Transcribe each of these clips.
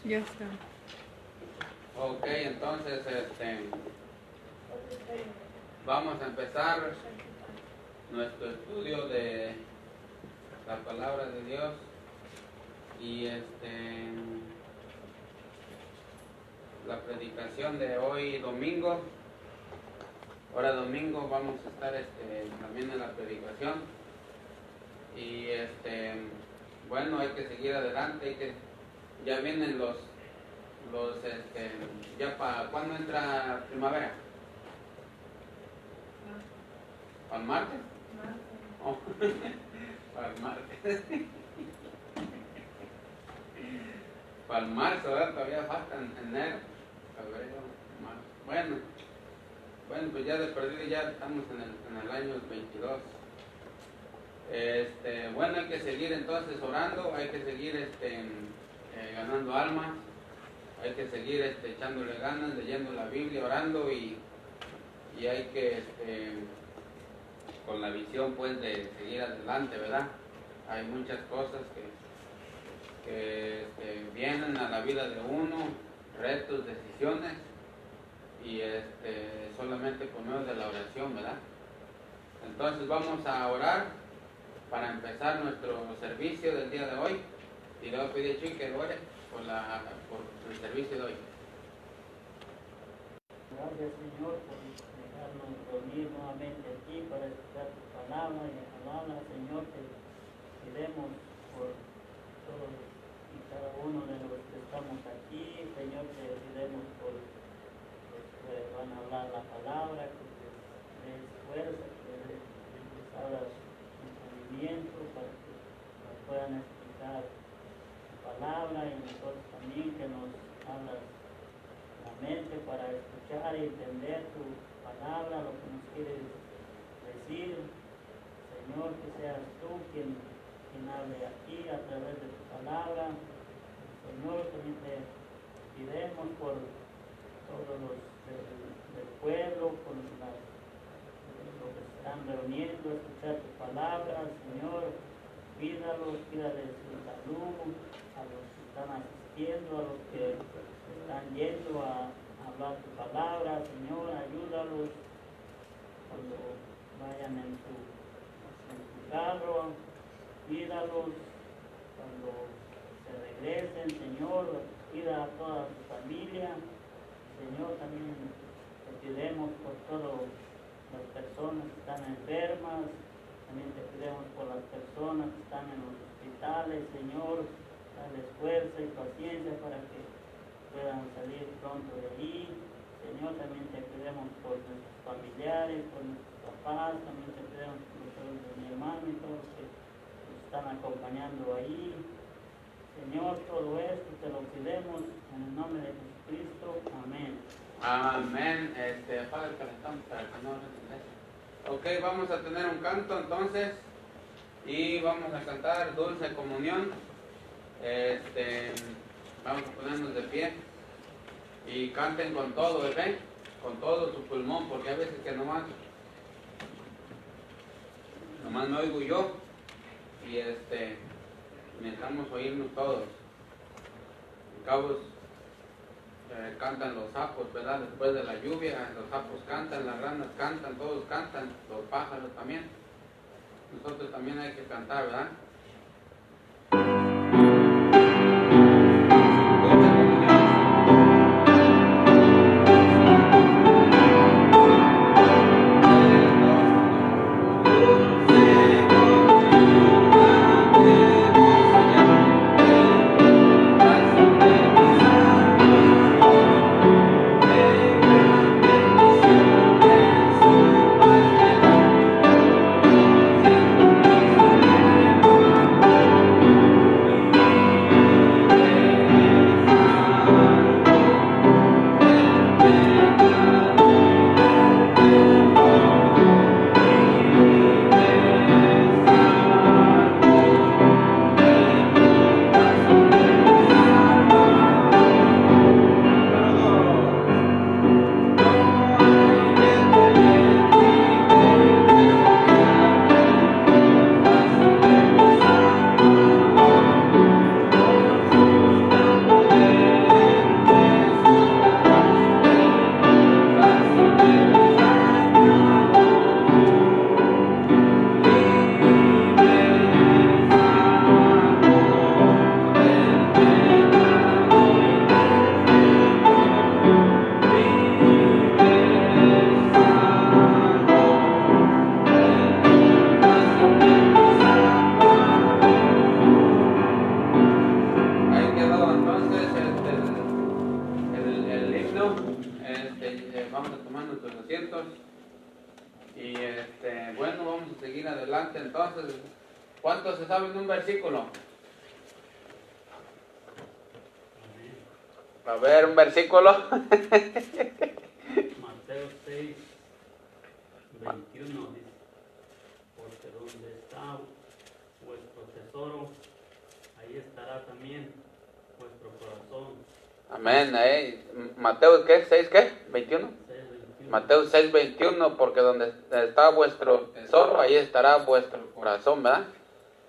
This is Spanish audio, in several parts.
Ya está. Ok, entonces vamos a empezar nuestro estudio de la palabra de Dios y la predicación de hoy domingo. Ahora domingo vamos a estar también en la predicación y bueno, hay que seguir adelante, ya vienen los ya para ¿cuándo entra primavera? ¿Para el martes? Oh, para el martes. Para el marzo, ¿verdad? Todavía faltan enero, febrero, marzo. Bueno, pues ya de perdido ya estamos en el año 22. Bueno, hay que seguir entonces orando, hay que seguir ganando almas, hay que seguir echándole ganas, leyendo la Biblia, orando y hay que con la visión pues de seguir adelante, ¿verdad? Hay muchas cosas que vienen a la vida de uno, retos, decisiones y solamente por medio de la oración, ¿verdad? Entonces vamos a orar para empezar nuestro servicio del día de hoy y le voy a pedir a Chuy que ore por el servicio de hoy. Gracias, Señor, por dejarnos reunir nuevamente aquí para escuchar tu palabra y la palabra, Señor, te pidemos por todos y cada uno de los que estamos aquí, Señor, te pidemos por los que van a hablar la palabra, que les des fuerza, que les abras entendimiento para que nos puedan explicar tu palabra y nosotros también que nos hablas la mente para escuchar y entender tu palabra, lo que nos quieres decir. Señor, que seas tú quien hable aquí a través de tu palabra. Señor, también te pidemos por todos los del pueblo, por los que se están reuniendo a escuchar tu palabra. Señor, pídales su salud, a los que están asistiendo, a los que están yendo a hablar tu palabra. Señor, ayúdalos cuando vayan en su carro, cuídalos cuando se regresen. Señor, cuida a toda su familia. Señor, también te pidemos por todas las personas que están enfermas, también te pidemos por las personas que están en los hospitales. Señor, dales fuerza y paciencia para que puedan salir pronto de allí. Señor, también te pedimos por nuestros familiares, por nuestros papás, también te pedimos por todos de mi hermano y todos los que nos están acompañando ahí. Señor, todo esto te lo pedimos en el nombre de Jesucristo. Amén. Amén. Apaga el calentón para que no regrese. Ok, vamos a tener un canto entonces y vamos a cantar Dulce Comunión. Vamos a ponernos de pie y canten con todo, ¿ven? Con todo su pulmón, porque a veces que nomás me oigo yo y necesitamos oírnos todos. En cabos cantan los sapos, ¿verdad? Después de la lluvia, los sapos cantan, las ranas cantan, todos cantan, los pájaros también. Nosotros también hay que cantar, ¿verdad? entonces el himno, vamos a tomar nuestros asientos y bueno, vamos a seguir adelante. Entonces, ¿cuántos se saben un versículo? A ver, un versículo. Mateo 6, 21 dice, porque donde está vuestro tesoro, ahí estará también vuestro corazón. Amén. Mateo, ¿qué? ¿6 qué? ¿21? 6:21. Mateo 6:21, porque donde está vuestro tesoro, ahí estará vuestro corazón, ¿verdad?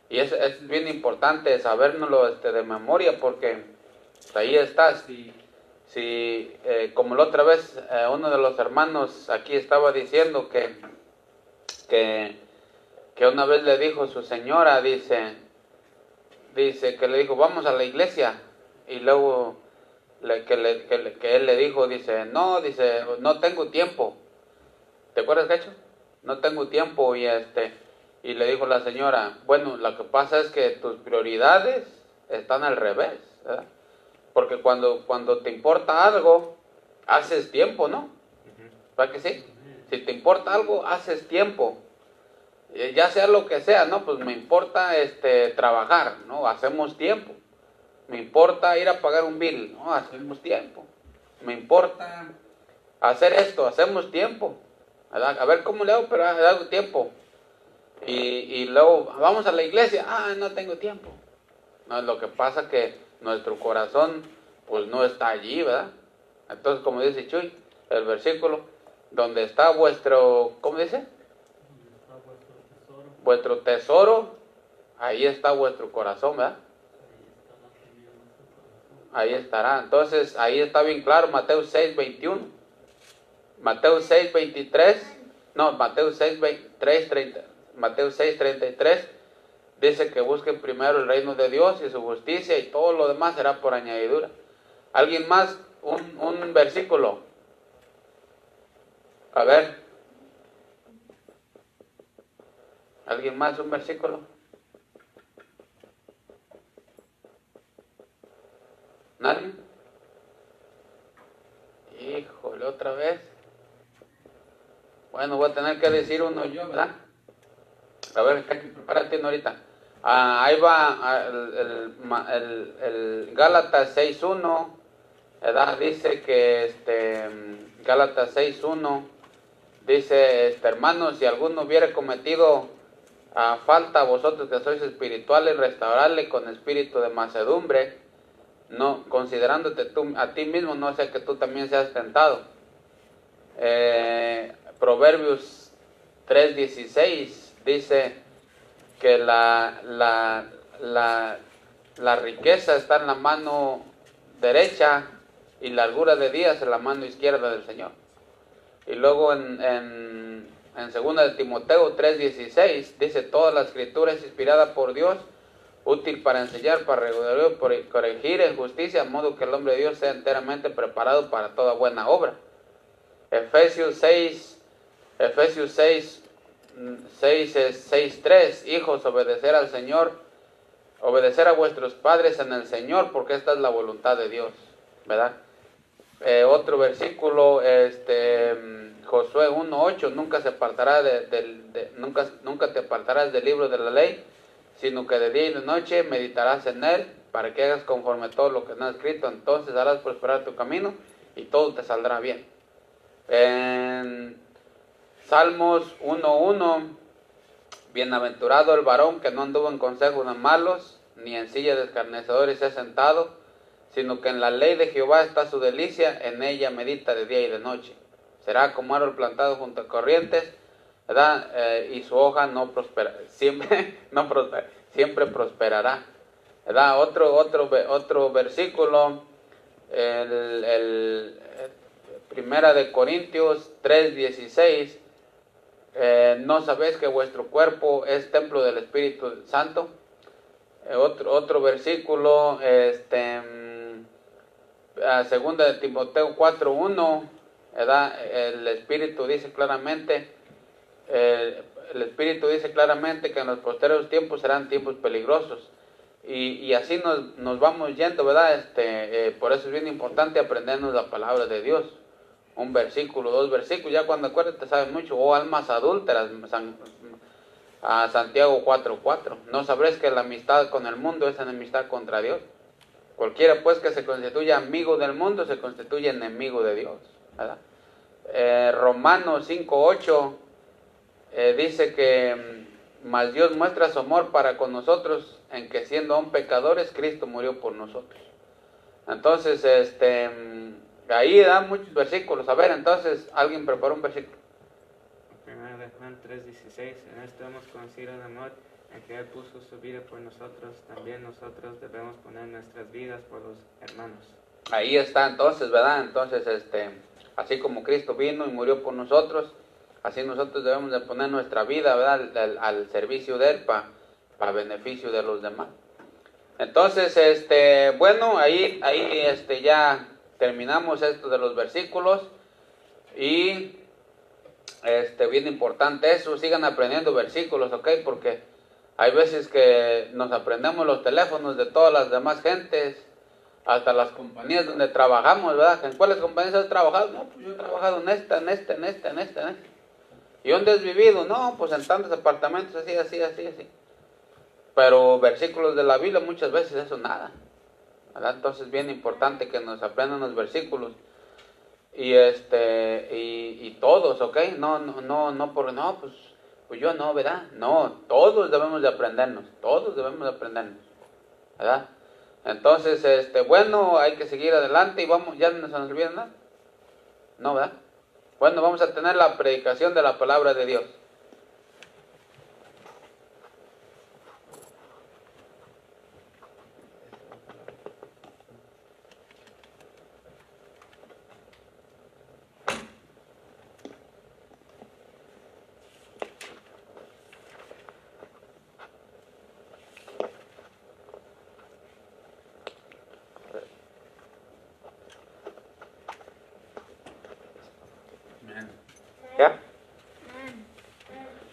Y es bien importante sabérnoslo de memoria, porque ahí está. Si como la otra vez uno de los hermanos aquí estaba diciendo que una vez le dijo su señora, dice que le dijo, vamos a la iglesia, y luego que él le dijo, dice, no tengo tiempo. ¿Te acuerdas, Cacho? No tengo tiempo. Y le dijo la señora, bueno, lo que pasa es que tus prioridades están al revés, ¿verdad? Porque cuando te importa algo, haces tiempo, ¿no? ¿Para que sí? Si te importa algo, haces tiempo. Ya sea lo que sea, ¿no? Pues me importa trabajar, ¿no? Hacemos tiempo. Me importa ir a pagar un bill, ¿no? Hacemos tiempo. Me importa hacer esto, hacemos tiempo. ¿Verdad? A ver cómo le hago, pero hago tiempo. Y luego, vamos a la iglesia, no tengo tiempo. No, lo que pasa es que nuestro corazón, pues no está allí, ¿verdad? Entonces, como dice Chuy, el versículo, donde está vuestro, ¿cómo dice? Donde está vuestro tesoro, Vuestro tesoro, ahí está vuestro corazón, ¿verdad? ahí estará también vuestro corazón. Ahí estará. Entonces, ahí está bien claro, Mateo 6:21. Mateo 6:23. No, Mateo 6:33. Dice que busquen primero el reino de Dios y su justicia, y todo lo demás será por añadidura. ¿Alguien más? Un versículo. A ver. ¿Alguien más? Un versículo. ¿Nadie? Híjole, otra vez. Bueno, voy a tener que decir uno yo, ¿verdad? A ver, prepárate ahorita. Ahí va el Gálatas 6:1, ¿verdad? Dice que Gálatas 6:1 dice, hermanos, si alguno hubiera cometido falta a vosotros que sois espirituales, restaurarle con espíritu de mansedumbre, no considerándote tú a ti mismo, no sea que tú también seas tentado. Proverbios 3:16 dice que la riqueza está en la mano derecha y la largura de días en la mano izquierda del Señor. Y luego en 2 de Timoteo 3:16 dice, toda la escritura es inspirada por Dios, útil para enseñar, para redarguir, para corregir en justicia, de modo que el hombre de Dios sea enteramente preparado para toda buena obra. Efesios 6:3, hijos, obedecer al Señor, obedecer a vuestros padres en el Señor, porque esta es la voluntad de Dios, ¿verdad? Otro versículo, Josué 1:8, nunca te apartarás del libro de la ley, sino que de día y de noche meditarás en él, para que hagas conforme a todo lo que no es escrito, entonces harás prosperar tu camino y todo te saldrá bien. En Salmos 1:1, bienaventurado el varón que no anduvo en consejos de malos, ni en silla de escarnecedores se ha sentado, sino que en la ley de Jehová está su delicia, en ella medita de día y de noche. Será como árbol plantado junto a corrientes, ¿verdad? Y su hoja no prospera, siempre prosperará, ¿verdad? Otro versículo, Primera de Corintios 3:16, ¿no sabéis que vuestro cuerpo es templo del Espíritu Santo? Otro versículo, Segunda de Timoteo 4:1, ¿verdad? El Espíritu dice claramente que en los posteriores tiempos serán tiempos peligrosos. Y así nos vamos yendo, ¿verdad? Por eso es bien importante aprendernos la palabra de Dios. Un versículo, 2 versículos, ya cuando acuerdas te sabes mucho. Oh almas adúlteras, a Santiago 4:4. No sabréis que la amistad con el mundo es enemistad contra Dios. Cualquiera pues que se constituya amigo del mundo se constituye enemigo de Dios, ¿verdad? Romanos 5:8 dice que mas Dios muestra su amor para con nosotros en que siendo aún pecadores Cristo murió por nosotros. Entonces ahí dan muchos versículos. A ver, entonces alguien preparó un versículo. Primero de Juan 3:16. En esto hemos conocido el amor, en que Él puso su vida por nosotros. También nosotros debemos poner nuestras vidas por los hermanos. Ahí está entonces, ¿verdad? Entonces, así como Cristo vino y murió por nosotros, así nosotros debemos de poner nuestra vida, ¿verdad? Al servicio de Él para beneficio de los demás. Entonces, bueno, ahí ya terminamos esto de los versículos. Y bien importante eso, sigan aprendiendo versículos, ¿ok? Porque hay veces que nos aprendemos los teléfonos de todas las demás gentes, hasta las compañías donde trabajamos, ¿verdad? ¿En cuáles compañías has trabajado? No, pues yo he trabajado en esta. ¿Y dónde has vivido? No, pues en tantos apartamentos, así. Pero versículos de la Biblia muchas veces eso nada, ¿verdad? Entonces bien importante que nos aprendan los versículos. Y todos, ¿ok? Pues yo no, ¿verdad? No, todos debemos de aprendernos, ¿verdad? Entonces, bueno, hay que seguir adelante y vamos, ¿ya no se nos olvida nada? No, ¿verdad? Bueno, vamos a tener la predicación de la palabra de Dios. ¿Ya?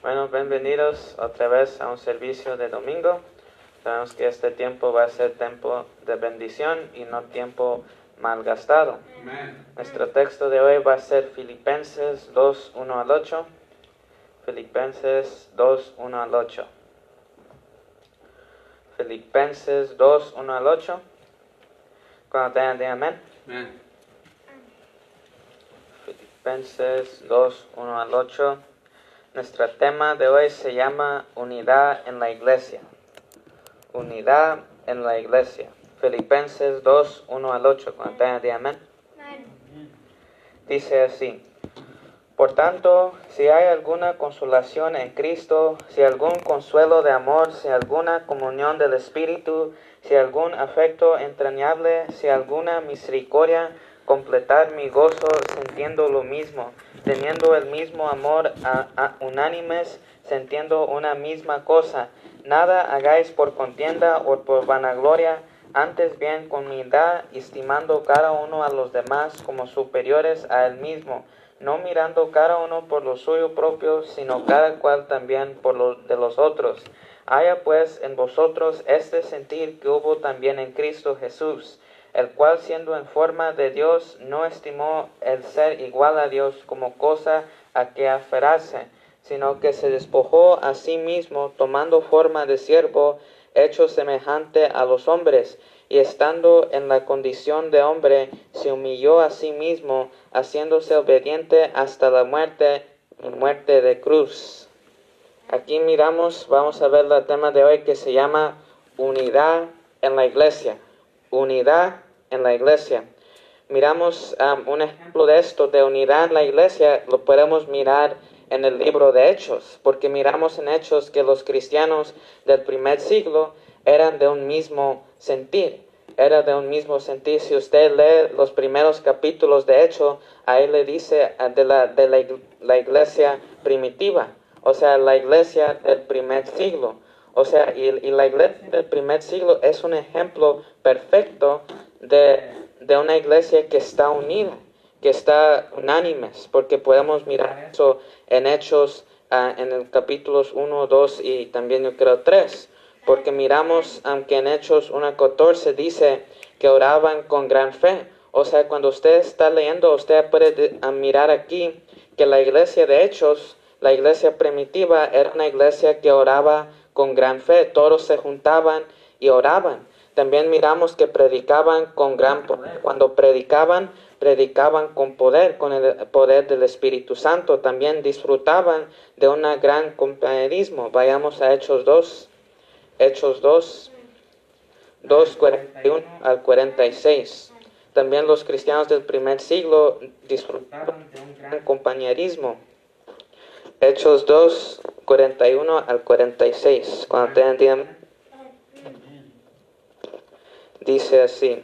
Bueno, bienvenidos otra vez a un servicio de domingo. Sabemos que este tiempo va a ser tiempo de bendición y no tiempo malgastado. Nuestro texto de hoy va a ser Filipenses 2:1-8. Filipenses 2:1-8. Filipenses 2:1-8. Cuando tengan de amén. Filipenses 2:1-8. Nuestro tema de hoy se llama Unidad en la Iglesia. Unidad en la Iglesia. Filipenses 2:1-8. Cuando tengan de amén. Dice así: Por tanto, si hay alguna consolación en Cristo, si algún consuelo de amor, si alguna comunión del Espíritu, si algún afecto entrañable, si alguna misericordia, completad mi gozo sintiendo lo mismo, teniendo el mismo amor, unánimes, sintiendo una misma cosa. Nada hagáis por contienda o por vanagloria, antes bien con humildad, estimando cada uno a los demás como superiores a él mismo, no mirando cada uno por lo suyo propio, sino cada cual también por lo de los otros. Haya pues en vosotros este sentir que hubo también en Cristo Jesús, el cual siendo en forma de Dios, no estimó el ser igual a Dios como cosa a que aferrarse, sino que se despojó a sí mismo, tomando forma de siervo, hecho semejante a los hombres, y estando en la condición de hombre, se humilló a sí mismo, haciéndose obediente hasta la muerte, y muerte de cruz. Aquí vamos a ver el tema de hoy que se llama Unidad en la Iglesia. Unidad en la Iglesia. Miramos un ejemplo de esto, de unidad en la Iglesia, lo podemos mirar en el libro de Hechos, porque miramos en Hechos que los cristianos del primer siglo eran de un mismo sentir. Si usted lee los primeros capítulos de Hechos, ahí le dice de la iglesia primitiva, o sea, la iglesia del primer siglo. O sea, y la iglesia del primer siglo es un ejemplo perfecto de una iglesia que está unida, que está unánimes, porque podemos mirar eso en Hechos, en el capítulos 1, 2 y también yo creo 3, Porque miramos que en Hechos 1:14 dice que oraban con gran fe. O sea, cuando usted está leyendo, usted puede mirar aquí que la iglesia de Hechos, la iglesia primitiva, era una iglesia que oraba con gran fe. Todos se juntaban y oraban. También miramos que predicaban con gran poder. Cuando predicaban con poder, con el poder del Espíritu Santo. También disfrutaban de un gran compañerismo. Vayamos a Hechos 2. Hechos 2, 41 al 46. También los cristianos del primer siglo disfrutaban de un gran compañerismo. Hechos 2, 41 al 46. Cuando te entiendan, dice así.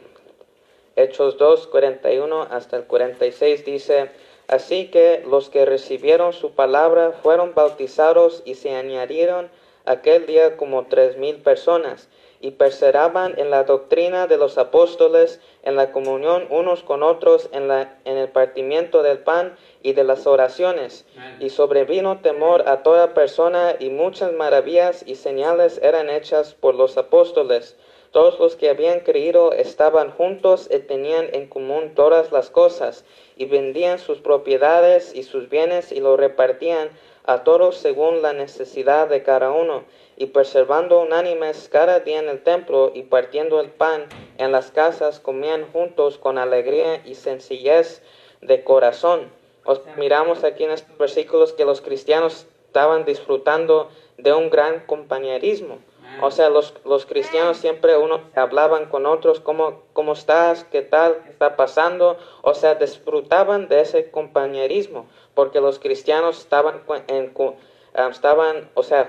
Hechos 2, 41 hasta el 46 dice: Así que los que recibieron su palabra fueron bautizados y se añadieron aquel día como 3,000 personas, y perseveraban en la doctrina de los apóstoles, en la comunión unos con otros, en el partimiento del pan y de las oraciones. Y sobrevino temor a toda persona, y muchas maravillas y señales eran hechas por los apóstoles. Todos los que habían creído estaban juntos y tenían en común todas las cosas, y vendían sus propiedades y sus bienes y lo repartían a todos según la necesidad de cada uno, y preservando unánimes cada día en el templo y partiendo el pan en las casas, comían juntos con alegría y sencillez de corazón. Miramos aquí en estos versículos que los cristianos estaban disfrutando de un gran compañerismo. O sea, los cristianos siempre hablaban con otros, ¿cómo estás? ¿Qué tal? ¿Qué está pasando? O sea, disfrutaban de ese compañerismo, porque los cristianos estaban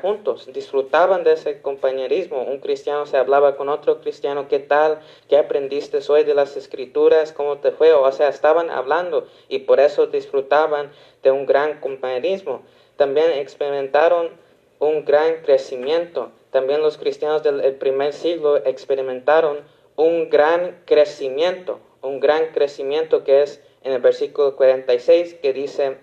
juntos, disfrutaban de ese compañerismo. Un cristiano se hablaba con otro cristiano, ¿qué tal? ¿Qué aprendiste hoy de las Escrituras? ¿Cómo te fue? O sea, estaban hablando y por eso disfrutaban de un gran compañerismo. También experimentaron un gran crecimiento. También los cristianos del primer siglo experimentaron un gran crecimiento que es en el versículo 46 que dice,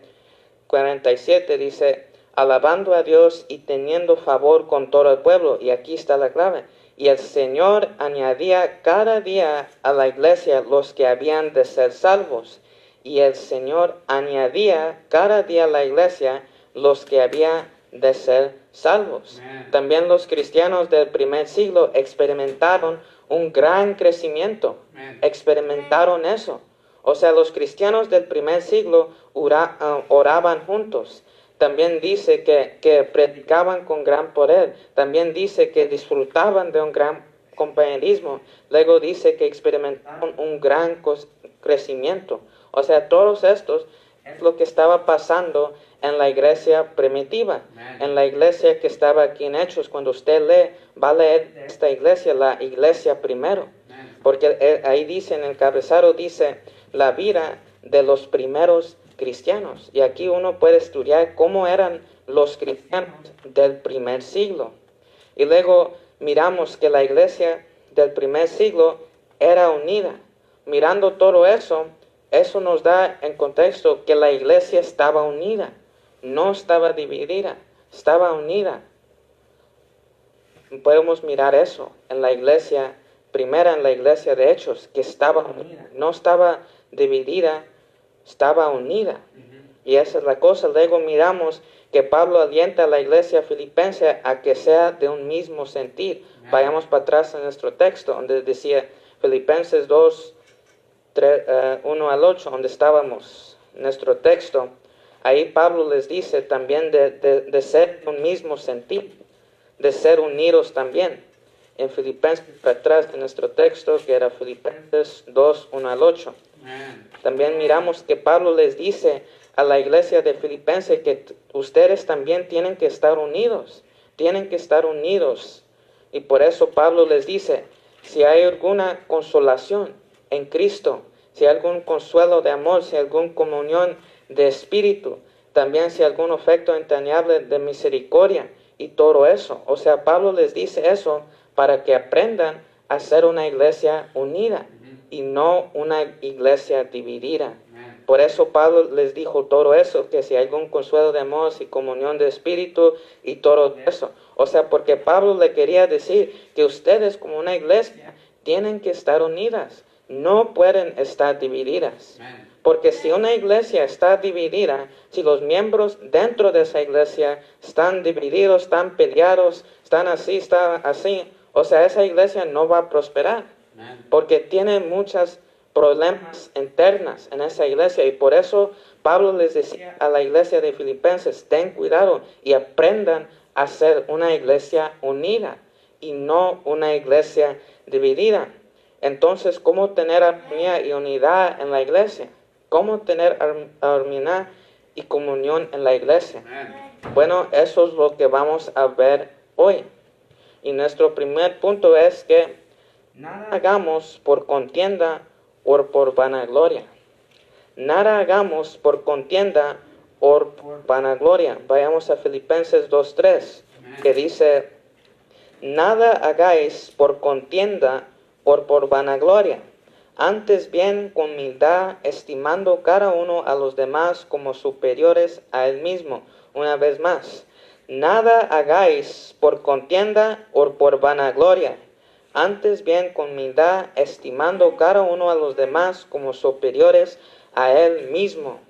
47 dice, alabando a Dios y teniendo favor con todo el pueblo. Y aquí está la clave. Y el Señor añadía cada día a la iglesia los que habían de ser salvos. Y el Señor añadía cada día a la iglesia los que habían de ser salvos. También los cristianos del primer siglo experimentaron un gran crecimiento. Experimentaron eso. O sea, los cristianos del primer siglo oraban juntos. También dice que predicaban con gran poder. También dice que disfrutaban de un gran compañerismo. Luego dice que experimentaron un gran crecimiento. O sea, todos estos es lo que estaba pasando en la iglesia primitiva, en la iglesia que estaba aquí en Hechos. Cuando usted lee, va a leer esta iglesia, la iglesia primero, porque ahí dice, en el cabezado dice, la vida de los primeros cristianos. Y aquí uno puede estudiar cómo eran los cristianos del primer siglo. Y luego miramos que la iglesia del primer siglo era unida. Mirando todo eso, eso nos da en contexto que la iglesia estaba unida, no estaba dividida, estaba unida. Podemos mirar eso en la iglesia primera, en la iglesia de Hechos, que estaba unida, no estaba dividida, estaba unida. Y esa es la cosa. Luego miramos que Pablo alienta a la iglesia filipense a que sea de un mismo sentir. Vayamos para atrás en nuestro texto, donde decía Filipenses 2, 1 al 8, donde estábamos, nuestro texto. Ahí Pablo les dice también de ser de un mismo sentir, de ser unidos también. En Filipenses, para atrás de nuestro texto, que era Filipenses 2, 1 al 8. También miramos que Pablo les dice a la iglesia de Filipenses que ustedes también tienen que estar unidos, Y por eso Pablo les dice, si hay alguna consolación en Cristo, si hay algún consuelo de amor, si hay alguna comunión de espíritu, también si hay algún afecto entrañable de misericordia y todo eso. O sea, Pablo les dice eso para que aprendan a ser una iglesia unida y no una iglesia dividida. Por eso Pablo les dijo todo eso, que si hay algún consuelo de amor y comunión de espíritu y todo eso. O sea, porque Pablo le quería decir que ustedes como una iglesia tienen que estar unidas, no pueden estar divididas. Amén. Porque si una iglesia está dividida, si los miembros dentro de esa iglesia están divididos, están peleados, están así, o sea, esa iglesia no va a prosperar. Amén. Porque tiene muchos problemas internas en esa iglesia. Y por eso Pablo les decía a la iglesia de Filipenses, ten cuidado y aprendan a ser una iglesia unida y no una iglesia dividida. Entonces, ¿cómo tener armonía y unidad en la iglesia? ¿Cómo tener armonía y comunión en la iglesia? Amén. Bueno, eso es lo que vamos a ver hoy. Y nuestro primer punto es que nada hagamos por contienda o por vanagloria. Nada hagamos por contienda o por vanagloria. Vayamos a Filipenses 2:3, que dice, nada hagáis por contienda o por vanagloria. Antes bien, con humildad, estimando cada uno a los demás como superiores a él mismo. Una vez más, nada hagáis por contienda o por vanagloria. Antes bien, con humildad, estimando cada uno a los demás como superiores a él mismo.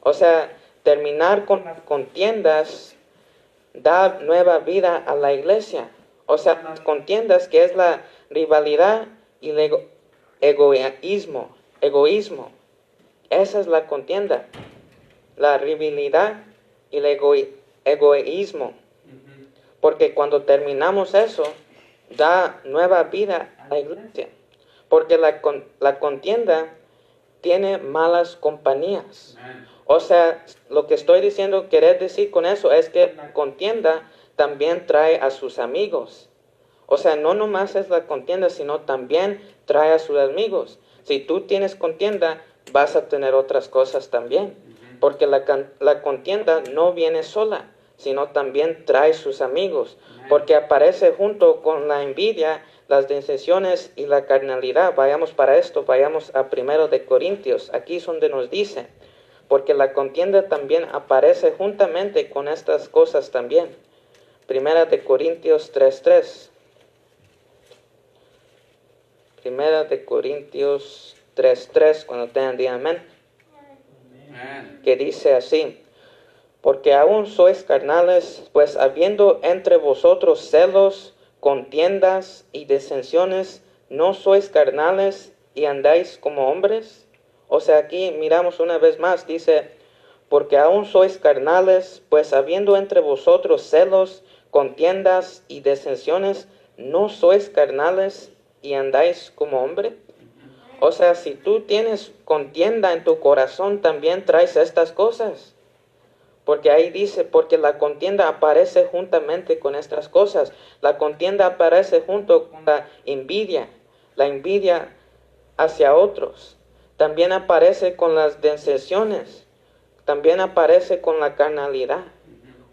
O sea, terminar con las contiendas da nueva vida a la iglesia. O sea, las contiendas, que es la rivalidad y el egoísmo. Esa es la contienda. La rivalidad y el egoísmo. Ujú. Porque cuando terminamos eso, da nueva vida a la iglesia. Porque la contienda tiene malas compañías. Amén. O sea, lo que estoy diciendo, querer decir con eso es que la contienda también trae a sus amigos. O sea, no nomás es la contienda, sino también trae a sus amigos. Si tú tienes contienda, vas a tener otras cosas también. Ujú. Porque la contienda no viene sola, sino también trae sus amigos. Amén. Porque aparece junto con la envidia, las disensiones y la carnalidad. Vayamos para esto, vayamos a 1 de Corintios. Aquí es donde nos dice, porque la contienda también aparece juntamente con estas cosas también. 1 de Corintios 3:3. 1 de Corintios 3:3, cuando tengan día, amén. Amén. Que dice así, porque aún sois carnales, pues habiendo entre vosotros celos, contiendas y disensiones, ¿no sois carnales y andáis como hombres? O sea, aquí miramos una vez más, dice, porque aún sois carnales, pues habiendo entre vosotros celos, contiendas y disensiones, ¿no sois carnales y andáis como hombre? O sea, si tú tienes contienda en tu corazón, también traes estas cosas. Porque ahí dice, porque la contienda aparece juntamente con estas cosas. La contienda aparece junto con la envidia hacia otros. También aparece con las disensiones. También aparece con la carnalidad.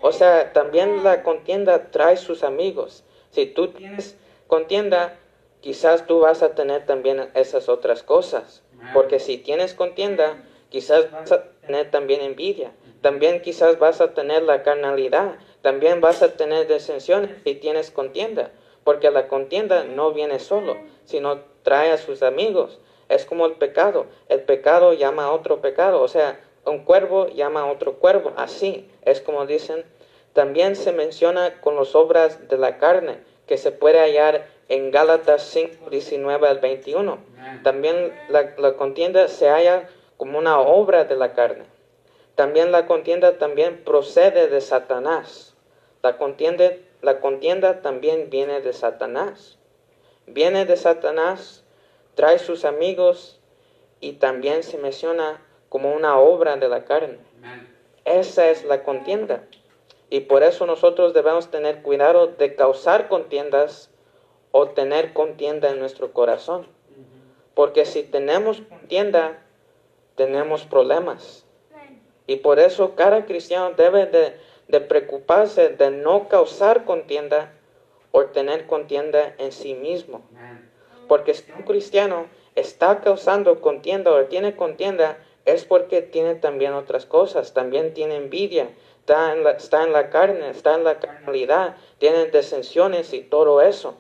O sea, también la contienda trae sus amigos. Si tú tienes contienda, quizás tú vas a tener también esas otras cosas. Porque si tienes contienda, quizás vas a tener también envidia. También quizás vas a tener la carnalidad. También vas a tener disensiones si tienes contienda. Porque la contienda no viene solo, sino trae a sus amigos. Es como el pecado. El pecado llama a otro pecado. O sea, un cuervo llama a otro cuervo. Así es como dicen. También se menciona con las obras de la carne, que se puede hallar en Gálatas 5, 19 al 21. También la contienda se halla como una obra de la carne. También la contienda también procede de Satanás. La contienda también viene de Satanás. Viene de Satanás, trae sus amigos y también se menciona como una obra de la carne. Amén. Esa es la contienda. Y por eso nosotros debemos tener cuidado de causar contiendas o tener contienda en nuestro corazón. Ujú. Porque si tenemos contienda, tenemos problemas. Y por eso cada cristiano debe de preocuparse de no causar contienda o tener contienda en sí mismo. Amén. Porque si un cristiano está causando contienda o tiene contienda, es porque tiene también otras cosas, también tiene envidia, está en la carne, está en la carnalidad, tiene disensiones y todo eso.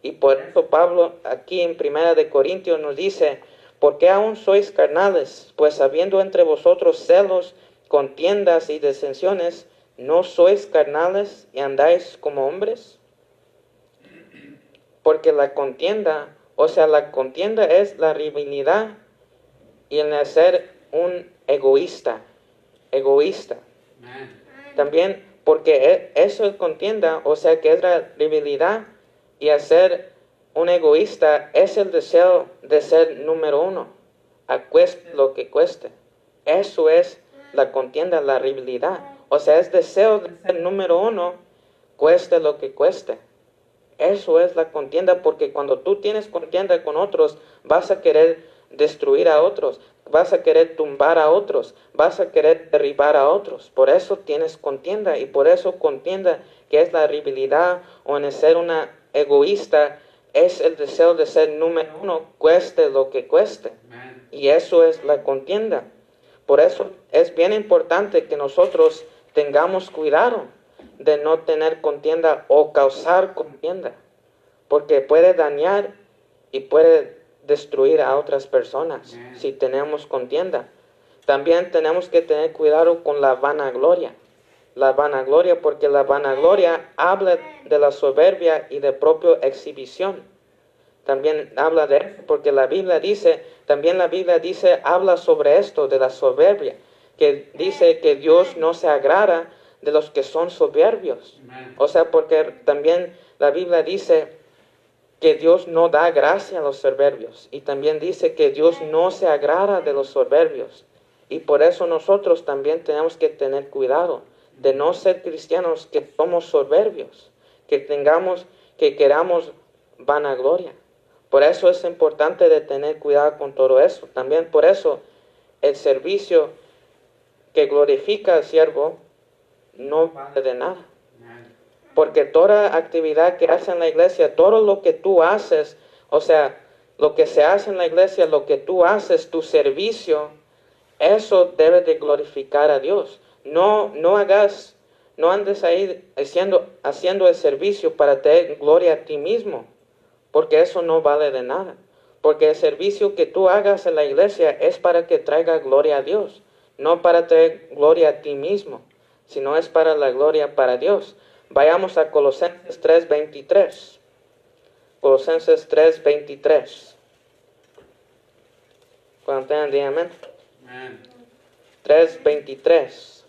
Y por eso Pablo aquí en 1 de Corintios nos dice, ¿por qué aún sois carnales? Pues habiendo entre vosotros celos, contiendas y disensiones, ¿no sois carnales y andáis como hombres? Porque la contienda, la contienda es la rivalidad y el ser un egoísta. Amén. También porque eso es contienda, que es la rivalidad y hacer un egoísta es el deseo de ser número uno, cueste lo que cueste. Eso es la contienda, la rivalidad. Es deseo de ser número uno, cueste lo que cueste. Eso es la contienda, porque cuando tú tienes contienda con otros, vas a querer destruir a otros, vas a querer tumbar a otros, vas a querer derribar a otros. Por eso tienes contienda, y por eso contienda, que es la rivalidad o en ser una egoísta, es el deseo de ser número uno, cueste lo que cueste. Y eso es la contienda. Por eso es bien importante que nosotros tengamos cuidado de no tener contienda o causar contienda, porque puede dañar y puede destruir a otras personas si tenemos contienda. También tenemos que tener cuidado con la vanagloria. La vanagloria, porque la vanagloria habla de la soberbia y de propia exhibición. También habla de eso, porque la Biblia dice, habla sobre esto, de la soberbia, que dice que Dios no se agrada de los que son soberbios. Porque también la Biblia dice que Dios no da gracia a los soberbios. Y también dice que Dios no se agrada de los soberbios. Y por eso nosotros también tenemos que tener cuidado de no ser cristianos que somos soberbios, que queramos vanagloria. Por eso es importante de tener cuidado con todo eso. También por eso el servicio que glorifica al siervo no vale de nada. Porque toda actividad que hace en la iglesia, todo lo que tú haces, lo que se hace en la iglesia, lo que tú haces, tu servicio, eso debe de glorificar a Dios. No andes ahí haciendo el servicio para tener gloria a ti mismo, porque eso no vale de nada. Porque el servicio que tú hagas en la iglesia es para que traiga gloria a Dios, no para traer gloria a ti mismo, sino es para la gloria para Dios. Vayamos a Colosenses 3:23. Colosenses 3:23. Cuando tengan, díganme. 3:23.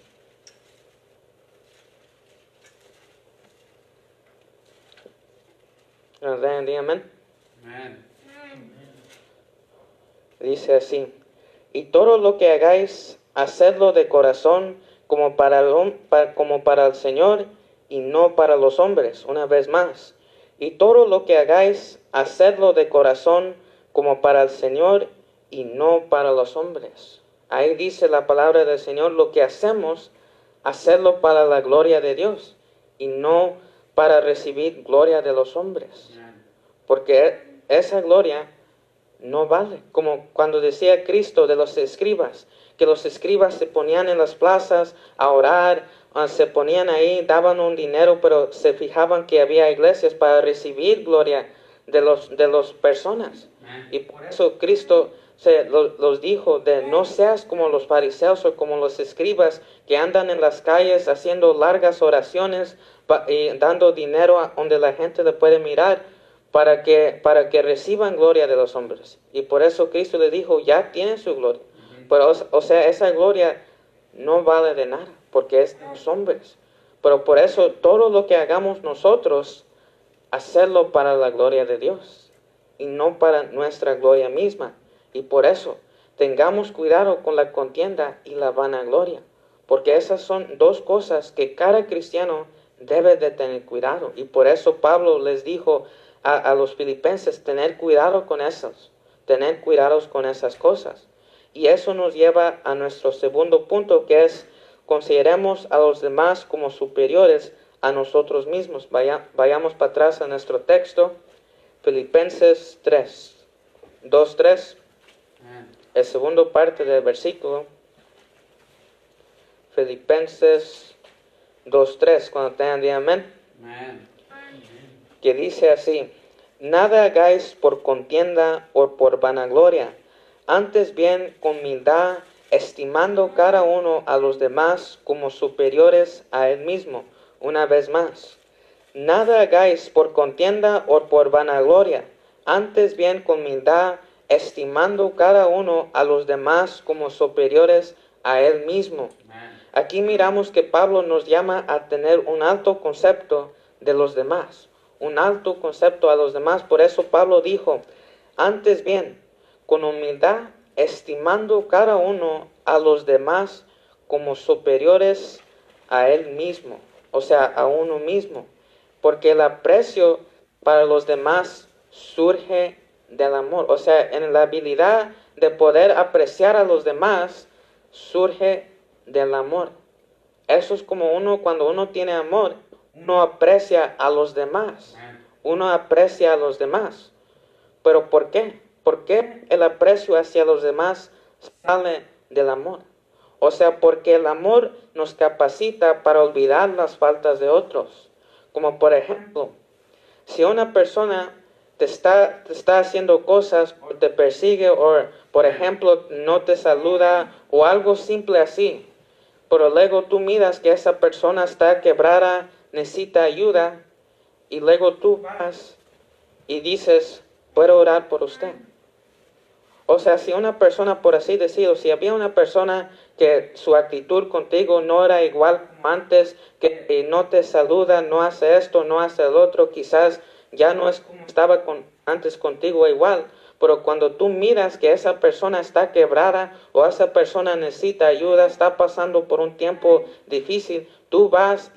Cuando tengan, díganme. Dice así: y todo lo que hagáis, hacedlo de corazón como para el Señor y no para los hombres. Una vez más. Y todo lo que hagáis, hacedlo de corazón como para el Señor y no para los hombres. Ahí dice la palabra del Señor, lo que hacemos, hacerlo para la gloria de Dios y no para recibir gloria de los hombres. Porque esa gloria no vale. Como cuando decía Cristo de los escribas, que los escribas se ponían en las plazas a orar, se ponían ahí, daban un dinero, pero se fijaban que había iglesias para recibir gloria de las personas. Y por eso Cristo los dijo de no seas como los fariseos o como los escribas que andan en las calles haciendo largas oraciones y dando dinero a donde la gente le puede mirar para que reciban gloria de los hombres. Y por eso Cristo le dijo, ya tienen su gloria. Pero, esa gloria no vale de nada, porque es de los hombres. Pero por eso todo lo que hagamos nosotros, hacerlo para la gloria de Dios y no para nuestra gloria misma. Y por eso tengamos cuidado con la contienda y la vanagloria, porque esas son dos cosas que cada cristiano debe de tener cuidado. Y por eso Pablo les dijo a los filipenses, tener cuidado con esas cosas. Y eso nos lleva a nuestro segundo punto, que es consideremos a los demás como superiores a nosotros mismos. Vayamos para atrás a nuestro texto, Filipenses 3, 2, 3. el segundo parte del versículo, Filipenses 2:3, cuando tengan de amén, Amén. que dice así: nada hagáis por contienda o por vanagloria, antes bien con humildad, estimando cada uno a los demás como superiores a él mismo. Una vez más, nada hagáis por contienda o por vanagloria, antes bien con humildad, estimando cada uno a los demás como superiores a él mismo. Amén. Aquí miramos que Pablo nos llama a tener un alto concepto de los demás, un alto concepto a los demás. Por eso Pablo dijo, antes bien, con humildad, estimando cada uno a los demás como superiores a él mismo, o sea, a uno mismo, porque el aprecio para los demás surge del amor, o sea, en la habilidad de poder apreciar a los demás surge del amor. Eso es como cuando uno tiene amor, uno aprecia a los demás, uno aprecia a los demás. ¿Pero por qué? ¿Por qué el aprecio hacia los demás sale del amor? O sea, porque el amor nos capacita para olvidar las faltas de otros. Como por ejemplo, si una persona te está haciendo cosas, o te persigue, o por ejemplo no te saluda, o algo simple así, pero luego tú miras que esa persona está quebrada, necesita ayuda, y luego tú vas y dices, ¿puedo orar por usted? O sea, si una persona, por así decirlo, si había una persona que su actitud contigo no era igual como antes, que no te saluda, no hace esto, no hace el otro, quizás ya no es como estaba antes contigo igual, pero cuando tú miras que esa persona está quebrada o esa persona necesita ayuda, está pasando por un tiempo difícil, tú vas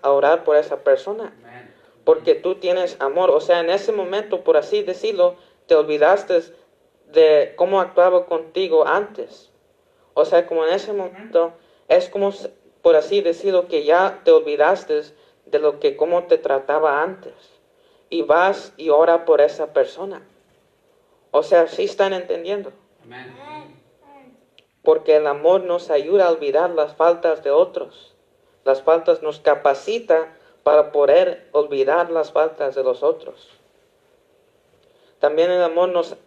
a orar por esa persona. Amén. Porque tú tienes amor. O sea, en ese momento, por así decirlo, te olvidaste de cómo actuaba contigo antes. O sea, como en ese momento, es como, por así decirlo, que ya te olvidaste de cómo te trataba antes. Y vas y ora por esa persona. O sea, ¿sí están entendiendo? Amén. Porque el amor nos ayuda a olvidar las faltas de otros. Las faltas nos capacita para poder olvidar las faltas de los otros. También el amor nos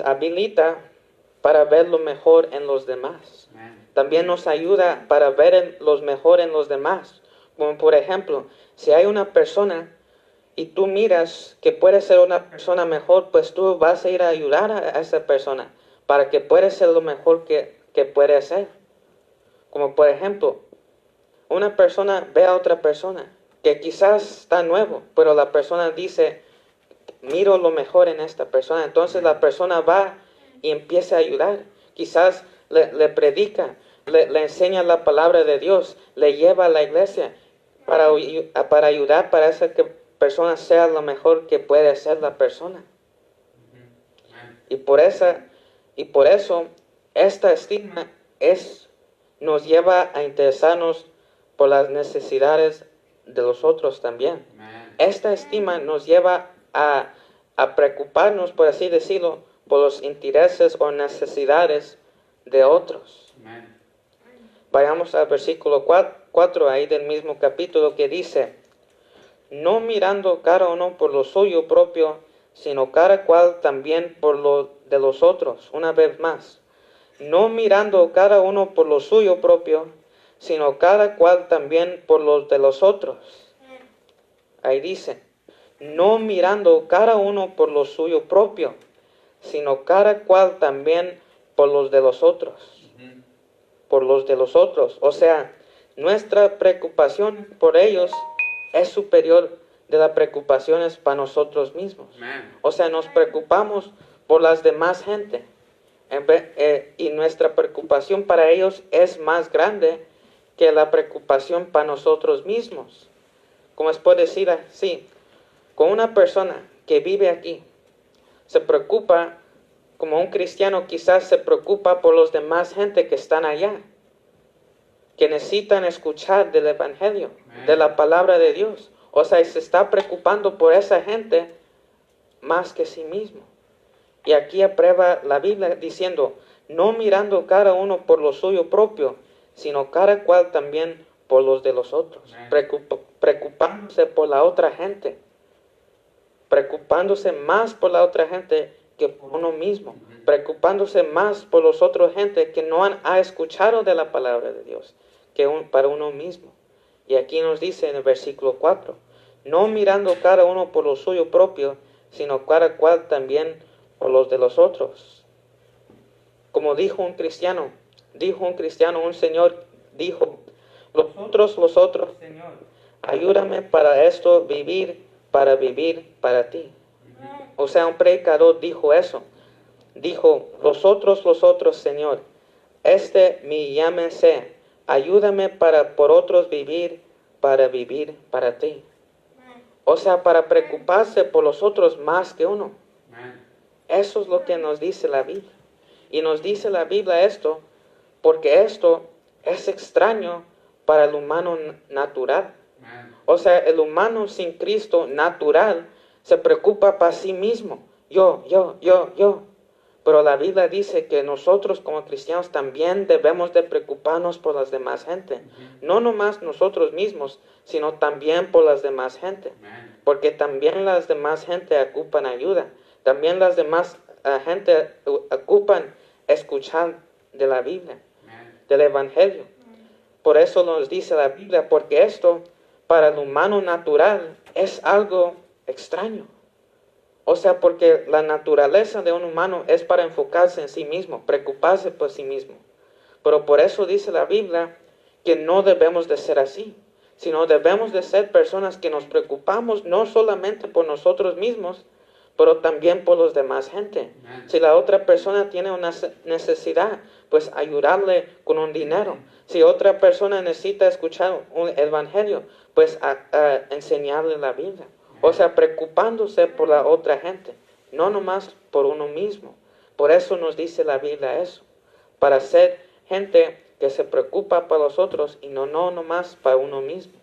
habilita para ver lo mejor en los demás. Amén. También nos ayuda para ver lo mejor en los demás. Como por ejemplo, si hay una persona y tú miras que puede ser una persona mejor, pues tú vas a ir a ayudar a esa persona para que pueda ser lo mejor que puede ser. Como por ejemplo, una persona ve a otra persona que quizás está nuevo, pero la persona dice, miro lo mejor en esta persona. Entonces la persona va y empieza a ayudar. Quizás le predica, le enseña la palabra de Dios, le lleva a la iglesia para ayudar para esa persona sea lo mejor que puede ser la persona. Amén. Y por eso esta estima nos lleva a interesarnos por las necesidades de los otros también. Amén. Esta estima nos lleva a preocuparnos, por así decirlo, por los intereses o necesidades de otros. Amén. Vayamos al versículo 4 ahí del mismo capítulo, que dice, no mirando cada uno por lo suyo propio, sino cada cual también por lo de los otros. Una vez más, no mirando cada uno por lo suyo propio, sino cada cual también por los de los otros. Ahí dice, no mirando cada uno por lo suyo propio, sino cada cual también por los de los otros. Ujú. Por los de los otros. O sea, nuestra preocupación por ellos es superior de las preocupaciones para nosotros mismos. Amén. O sea, nos preocupamos por las demás gente. Y nuestra preocupación para ellos es más grande que la preocupación para nosotros mismos. Como es por decir así, con una persona que vive aquí, se preocupa, como un cristiano quizás se preocupa por los demás gente que están allá, que necesitan escuchar del evangelio, de la palabra de Dios. O sea, se está preocupando por esa gente más que sí mismo. Y aquí aprueba la Biblia diciendo, no mirando cada uno por lo suyo propio, sino cada cual también por los de los otros, preocupándose por la otra gente, preocupándose más por la otra gente que por uno mismo, preocupándose más por los otros gente que no ha escuchado de la palabra de Dios, que para uno mismo. Y aquí nos dice en el versículo 4, no mirando cada uno por lo suyo propio, sino cada cual también por los de los otros. Como dijo un cristiano, un señor dijo, los otros, Señor, ayúdame para esto vivir para ti. O sea, un predicador dijo eso. Dijo, los otros, Señor, mi llámese, ayúdame por otros vivir para ti. O sea, para preocuparse por los otros más que uno. Eso es lo que nos dice la Biblia. Y nos dice la Biblia esto, porque esto es extraño para el humano natural. O sea, el humano sin Cristo natural se preocupa para sí mismo. Yo. Pero la Biblia dice que nosotros como cristianos también debemos de preocuparnos por las demás gente. No nomás nosotros mismos, sino también por las demás gente. Porque también las demás gente ocupan ayuda. También las demás gente ocupan escuchar de la Biblia, del Evangelio. Por eso nos dice la Biblia, porque esto para el humano natural es algo extraño. O sea, porque la naturaleza de un humano es para enfocarse en sí mismo, preocuparse por sí mismo. Pero por eso dice la Biblia que no debemos de ser así, sino debemos de ser personas que nos preocupamos no solamente por nosotros mismos, pero también por los demás gente. Si la otra persona tiene una necesidad, pues ayudarle con un dinero. Si otra persona necesita escuchar un evangelio, pues enseñarle la Biblia. O sea, preocupándose por la otra gente, no nomás por uno mismo. Por eso nos dice la Biblia eso, para ser gente que se preocupa por los otros y no nomás para uno mismo.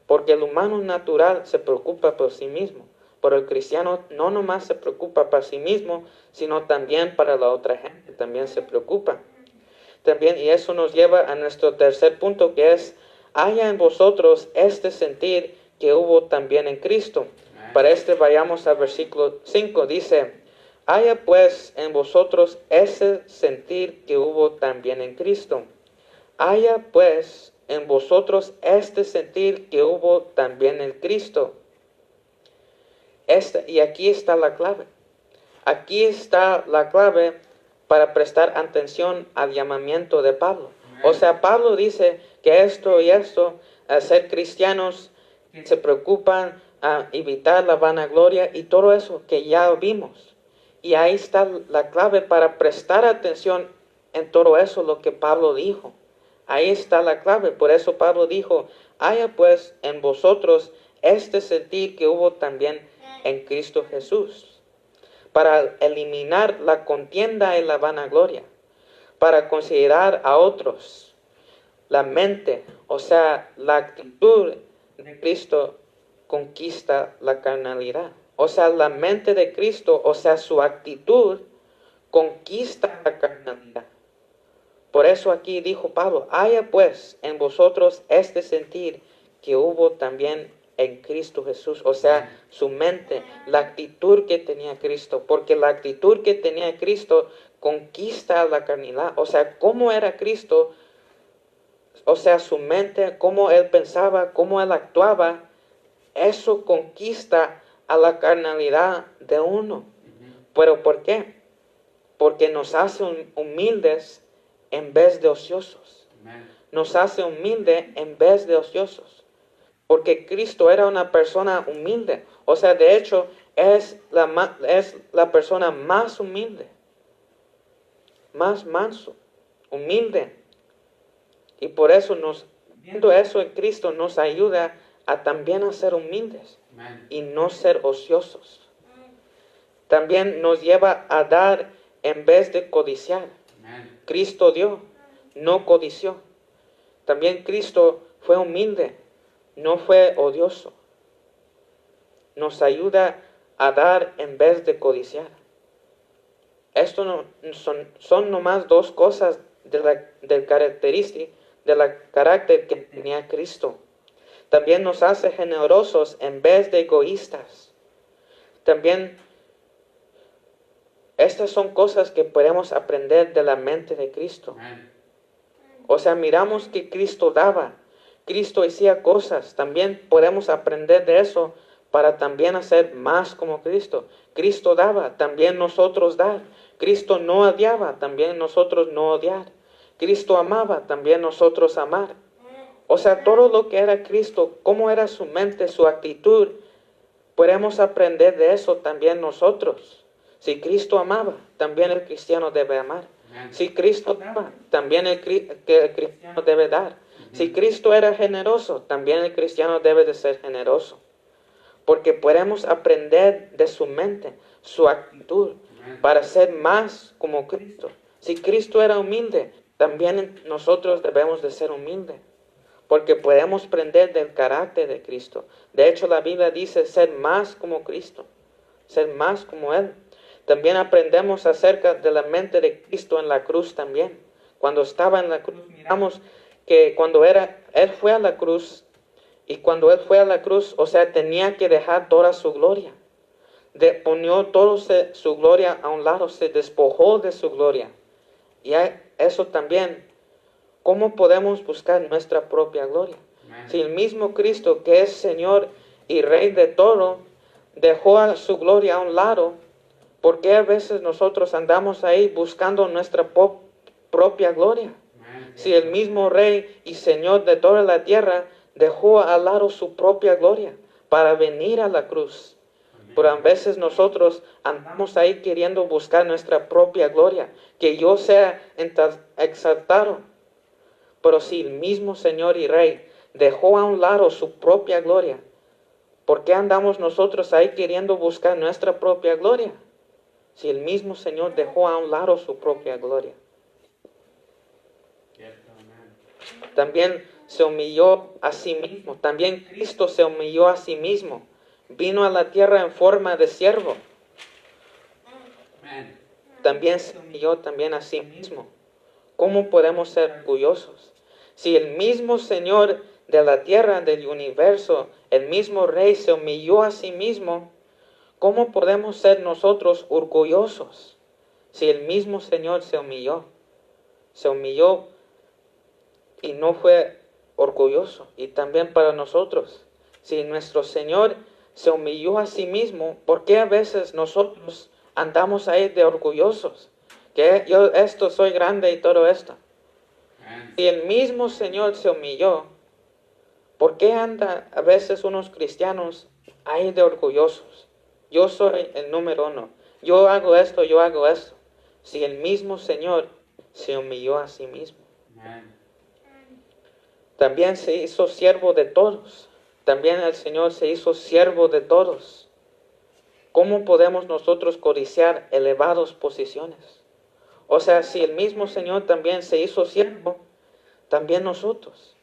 Porque el humano natural se preocupa por sí mismo, pero el cristiano no nomás se preocupa para sí mismo, sino también para la otra gente, también se preocupa. También, y eso nos lleva a nuestro tercer punto, que es, haya en vosotros este sentir que hubo también en Cristo. Para vayamos al versículo 5, dice, haya pues en vosotros ese sentir que hubo también en Cristo. Haya pues en vosotros este sentir que hubo también en Cristo. Y aquí está la clave. Aquí está la clave para prestar atención al llamamiento de Pablo. O sea, Pablo dice que esto y esto, ser cristianos que se preocupan a evitar la vanagloria y todo eso que ya vimos. Y ahí está la clave para prestar atención en todo eso, lo que Pablo dijo. Ahí está la clave. Por eso Pablo dijo, haya pues en vosotros este sentir que hubo también en Cristo Jesús, para eliminar la contienda y la vanagloria, para considerar a otros. La mente, o sea, la actitud de Cristo conquista la carnalidad. O sea, la mente de Cristo, o sea, su actitud conquista la carnalidad. Por eso aquí dijo Pablo, haya pues en vosotros este sentir que hubo también en Cristo Jesús. O sea, su mente, la actitud que tenía Cristo. Porque la actitud que tenía Cristo conquista la carnalidad. O sea, cómo era Cristo, o sea, su mente, cómo él pensaba, cómo él actuaba, eso conquista a la carnalidad de uno. ¿Pero por qué? Porque nos hace humildes en vez de ociosos. Nos hace humildes en vez de ociosos. Porque Cristo era una persona humilde. O sea, de hecho, es la persona más humilde. Más manso, humilde. Y por eso viendo eso en Cristo nos ayuda a también a ser humildes y no ser ociosos. También nos lleva a dar en vez de codiciar. Cristo dio, no codició. También Cristo fue humilde, no fue odioso. Nos ayuda a dar en vez de codiciar. Esto no, son nomás dos cosas del carácter que tenía Cristo. También nos hace generosos en vez de egoístas. También estas son cosas que podemos aprender de la mente de Cristo. O sea, miramos que Cristo daba, Cristo hacía cosas. También podemos aprender de eso para también hacer más como Cristo. Cristo daba, también nosotros dar. Cristo no odiaba, también nosotros no odiar. Cristo amaba, también nosotros amar. O sea, todo lo que era Cristo, cómo era su mente, su actitud, podemos aprender de eso también nosotros. Si Cristo amaba, también el cristiano debe amar. Si Cristo daba, también el cristiano debe dar. Si Cristo era generoso, también el cristiano debe de ser generoso. Porque podemos aprender de su mente, su actitud, para ser más como Cristo. Si Cristo era humilde, también nosotros debemos de ser humildes. Porque podemos aprender del carácter de Cristo. De hecho, la Biblia dice ser más como Cristo, ser más como Él. También aprendemos acerca de la mente de Cristo en la cruz también. Cuando estaba en la cruz, miramos que cuando Él fue a la cruz, y cuando Él fue a la cruz, o sea, tenía que dejar toda su gloria. Ponió toda su gloria a un lado, se despojó de su gloria. Y eso también, ¿cómo podemos buscar nuestra propia gloria? Si el mismo Cristo, que es Señor y Rey de todo, dejó su gloria a un lado, ¿por qué a veces nosotros andamos ahí buscando nuestra propia gloria? Si el mismo Rey y Señor de toda la tierra dejó al lado su propia gloria para venir a la cruz. Pero a veces nosotros andamos ahí queriendo buscar nuestra propia gloria, que yo sea exaltado. Pero si el mismo Señor y Rey dejó a un lado su propia gloria, ¿por qué andamos nosotros ahí queriendo buscar nuestra propia gloria? Si el mismo Señor dejó a un lado su propia gloria. También se humilló a sí mismo. También Cristo se humilló a sí mismo. Vino a la tierra en forma de siervo. También se humilló también a sí mismo. ¿Cómo podemos ser orgullosos? Si el mismo Señor de la tierra, del universo, el mismo Rey se humilló a sí mismo, ¿cómo podemos ser nosotros orgullosos? Si el mismo Señor se humilló y no fue orgulloso. Y también para nosotros, si nuestro Señor se humilló a sí mismo, ¿por qué a veces nosotros andamos ahí de orgullosos? Que yo soy grande y todo esto. Si el mismo Señor se humilló, ¿por qué anda a veces unos cristianos ahí de orgullosos? Yo soy el número uno. Yo hago esto, yo hago esto. Si el mismo Señor se humilló a sí mismo. También se hizo siervo de todos. También el Señor se hizo siervo de todos. ¿Cómo podemos nosotros codiciar elevadas posiciones? O sea, si el mismo Señor también se hizo siervo, también nosotros.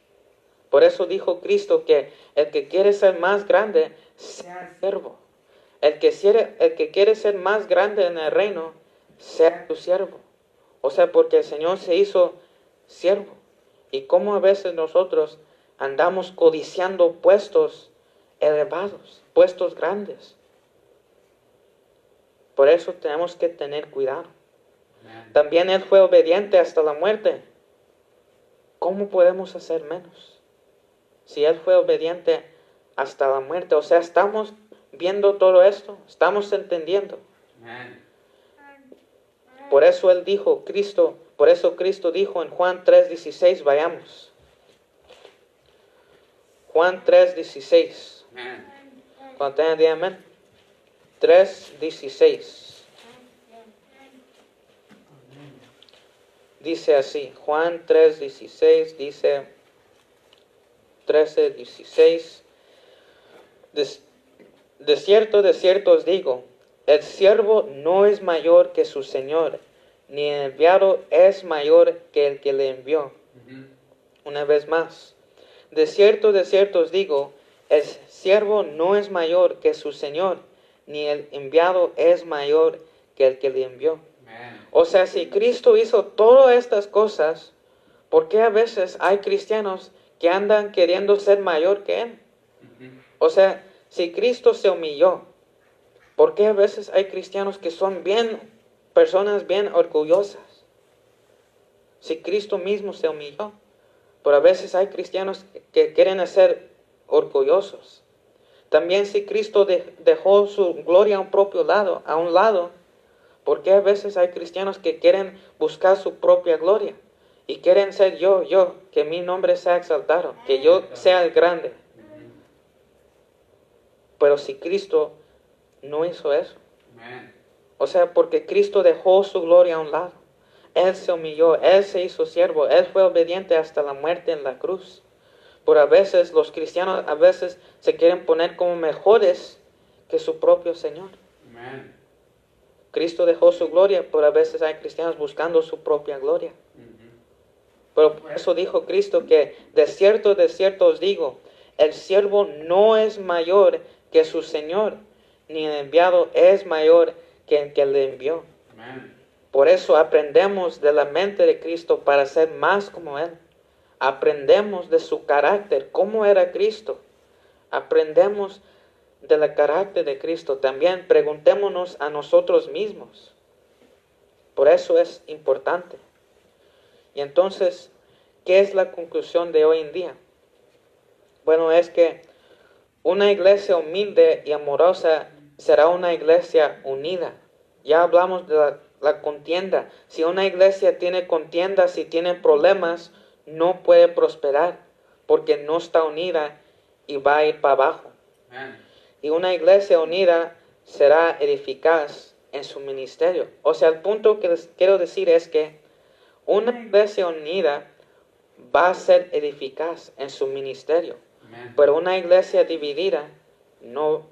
Por eso dijo Cristo que el que quiere ser más grande, sea siervo. El que quiere ser más grande en el reino, sea tu siervo. O sea, porque el Señor se hizo siervo. Y cómo a veces nosotros andamos codiciando puestos elevados, puestos grandes. Por eso tenemos que tener cuidado. También Él fue obediente hasta la muerte. ¿Cómo podemos hacer menos? Si Él fue obediente hasta la muerte. O sea, estamos viendo todo esto. Estamos entendiendo. Por eso Él dijo, por eso Cristo dijo en Juan 3:16, vayamos. Juan 3:16. Cuando tengan de amén. 3:16. Dice así, Juan 3:16, dice 13:16. De cierto os digo, el siervo no es mayor que su Señor, ni el enviado es mayor que el que le envió. Una vez más, de cierto os digo, el siervo no es mayor que su Señor, ni el enviado es mayor que el que le envió. O sea, si Cristo hizo todas estas cosas, ¿por qué a veces hay cristianos que andan queriendo ser mayor que Él? O sea, si Cristo se humilló, ¿por qué a veces hay cristianos que son personas bien orgullosas? Si Cristo mismo se humilló, pero a veces hay cristianos que quieren ser orgullosos. También si Cristo dejó su gloria a un lado, ¿por qué a veces hay cristianos que quieren buscar su propia gloria? Y quieren ser yo, que mi nombre sea exaltado, que yo sea el grande. Pero si Cristo no hizo eso. O sea, porque Cristo dejó su gloria a un lado. Él se humilló, Él se hizo siervo, Él fue obediente hasta la muerte en la cruz. Pero a veces los cristianos se quieren poner como mejores que su propio Señor. Amén. Cristo dejó su gloria, pero a veces hay cristianos buscando su propia gloria. Pero por eso dijo Cristo que de cierto os digo, el siervo no es mayor que su Señor, ni el enviado es mayor que el que le envió. Amén. Por eso aprendemos de la mente de Cristo para ser más como Él. Aprendemos de su carácter, cómo era Cristo. Aprendemos del carácter de Cristo. También preguntémonos a nosotros mismos. Por eso es importante. Y entonces, ¿qué es la conclusión de hoy en día? Bueno, es que una iglesia humilde y amorosa será una iglesia unida. Ya hablamos de la contienda. Si una iglesia tiene contienda, si tiene problemas, no puede prosperar porque no está unida y va a ir para abajo. Y una iglesia unida será eficaz en su ministerio. O sea, el punto que les quiero decir es que una iglesia unida va a ser eficaz en su ministerio. Pero una iglesia dividida no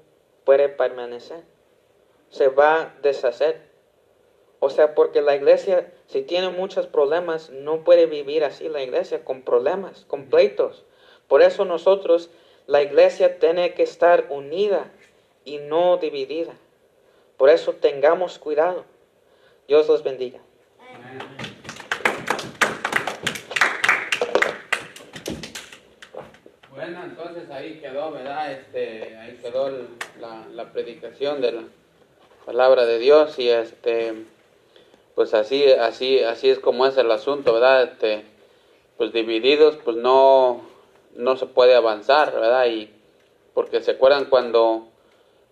puede permanecer. Se va a deshacer. O sea, porque la iglesia, si tiene muchos problemas, no puede vivir así la iglesia, con problemas, con pleitos. Por eso nosotros, la iglesia tiene que estar unida y no dividida. Por eso tengamos cuidado. Dios los bendiga. Bueno, entonces ahí quedó, ¿verdad? Ahí quedó la predicación de la palabra de Dios y pues así es como es el asunto, ¿verdad? Pues divididos, pues no se puede avanzar, ¿verdad? Y porque se acuerdan cuando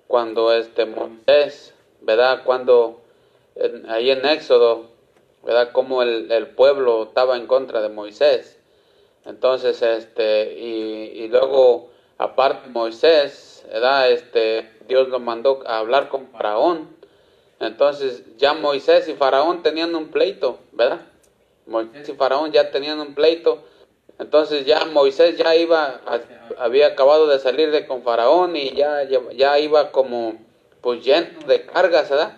Moisés, ¿verdad? Ahí en Éxodo, ¿verdad? Como el pueblo estaba en contra de Moisés. Entonces, y luego, aparte Moisés, ¿verdad? Dios lo mandó a hablar con Faraón. Entonces, ya Moisés y Faraón tenían un pleito, ¿verdad? Moisés y Faraón ya tenían un pleito. Entonces, ya Moisés había acabado de salir con Faraón y ya iba como, pues, lleno de cargas, ¿verdad?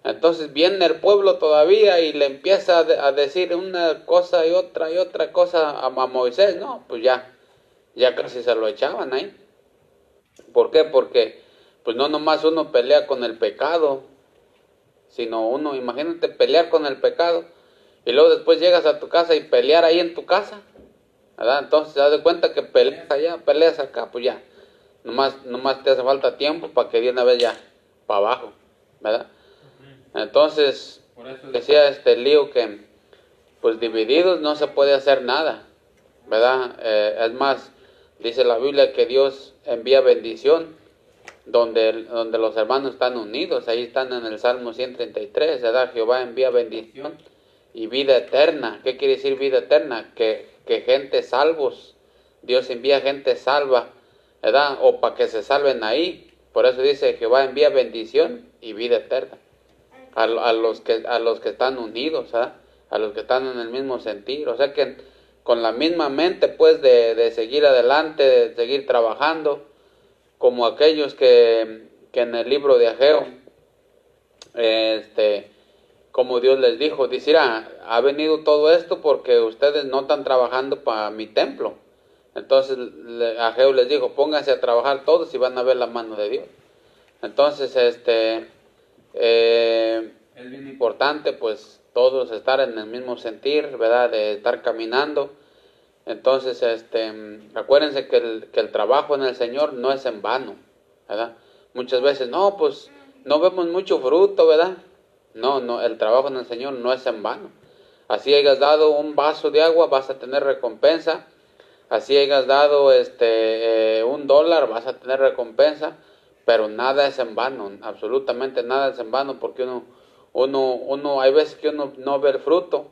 Entonces viene el pueblo todavía y le empieza a decir una cosa y otra cosa a Moisés. No, pues ya casi se lo echaban ahí. ¿Por qué? Porque pues no nomás uno pelea con el pecado, sino uno, imagínate pelear con el pecado y luego después llegas a tu casa y pelear ahí en tu casa, ¿verdad? Entonces te das de cuenta que peleas allá, peleas acá, pues ya, nomás te hace falta tiempo para que de una vez ya, para abajo, ¿verdad? Entonces, por eso decía lío que, pues divididos no se puede hacer nada, ¿verdad? Es más, dice la Biblia que Dios envía bendición donde los hermanos están unidos. Ahí están en el Salmo 133, ¿verdad? Jehová envía bendición y vida eterna. ¿Qué quiere decir vida eterna? Que gente salvos, Dios envía gente salva, ¿verdad? O para que se salven ahí. Por eso dice Jehová envía bendición y vida eterna. A los que están unidos, ¿verdad? A los que están en el mismo sentir. O sea que con la misma mente, pues, de seguir adelante, de seguir trabajando, como aquellos que en el libro de Ageo, como Dios les dijo, dice, ha venido todo esto porque ustedes no están trabajando para mi templo. Entonces Ageo les dijo, pónganse a trabajar todos y van a ver la mano de Dios. Entonces, es bien importante pues todos estar en el mismo sentir, ¿verdad? De estar caminando. Entonces, acuérdense que el trabajo en el Señor no es en vano, ¿verdad? Muchas veces, no, pues no vemos mucho fruto, ¿verdad? No, el trabajo en el Señor no es en vano. Así hayas dado un vaso de agua, vas a tener recompensa. Así hayas dado $1, vas a tener recompensa. Pero nada es en vano, absolutamente nada es en vano, porque hay veces que uno no ve el fruto,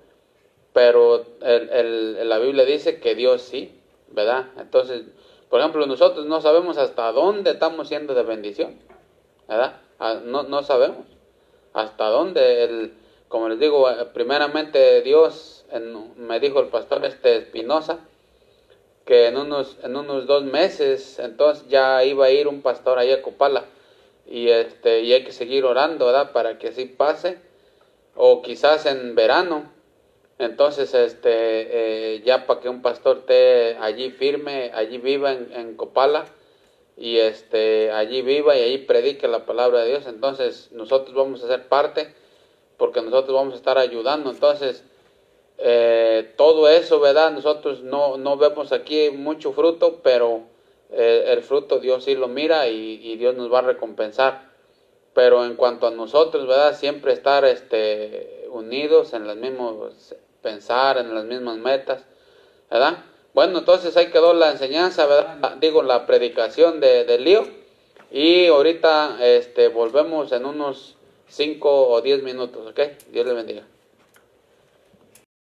pero la Biblia dice que Dios sí, ¿verdad? Entonces, por ejemplo, nosotros no sabemos hasta dónde estamos siendo de bendición, ¿verdad? No sabemos hasta dónde. Como les digo, primeramente Dios, me dijo el pastor Espinosa, que en unos 2 meses, entonces ya iba a ir un pastor ahí a Copala, y hay que seguir orando, ¿verdad? Para que así pase, o quizás en verano. Entonces, ya para que un pastor esté allí firme, allí viva en Copala, y allí viva y allí predique la palabra de Dios. Entonces nosotros vamos a ser parte, porque nosotros vamos a estar ayudando. Entonces, todo eso, ¿verdad? Nosotros no vemos aquí mucho fruto, pero el fruto Dios sí lo mira, y Dios nos va a recompensar. Pero en cuanto a nosotros, ¿verdad? Siempre estar unidos en las mismas, pensar en las mismas metas, ¿verdad? Bueno, entonces ahí quedó la enseñanza, ¿verdad? Digo, la predicación de Lío. Y ahorita volvemos en unos 5 o 10 minutos, ¿ok? Dios le bendiga.